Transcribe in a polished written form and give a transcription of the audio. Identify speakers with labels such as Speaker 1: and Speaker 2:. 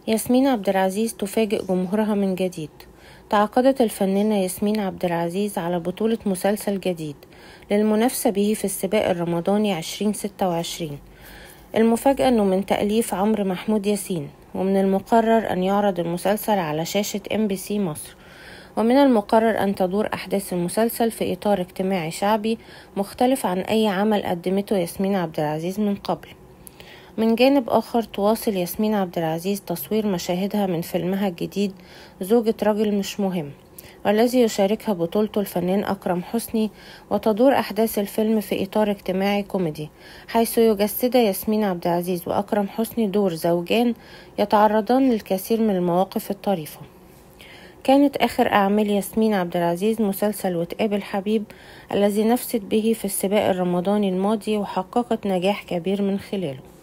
Speaker 1: ياسمين عبد العزيز تفاجئ جمهورها من جديد. تعاقدت الفنانة ياسمين عبد العزيز على بطولة مسلسل جديد للمنافسة به في السباق الرمضاني 2026. المفاجأة أنه من تأليف عمرو محمود ياسين، ومن المقرر أن يعرض المسلسل على شاشة MBC مصر، ومن المقرر أن تدور أحداث المسلسل في إطار اجتماعي شعبي مختلف عن أي عمل قدمته ياسمين عبد العزيز من قبل. من جانب آخر، تواصل ياسمين عبد العزيز تصوير مشاهدها من فيلمها الجديد زوجة رجل مش مهم، والذي يشاركها بطولته الفنان أكرم حسني، وتدور أحداث الفيلم في إطار اجتماعي كوميدي، حيث يجسد ياسمين عبد العزيز وأكرم حسني دور زوجان يتعرضان للكثير من المواقف الطريفة. كانت آخر أعمال ياسمين عبد العزيز مسلسل وتقابل حبيب، الذي نفست به في السباق الرمضاني الماضي وحققت نجاح كبير من خلاله.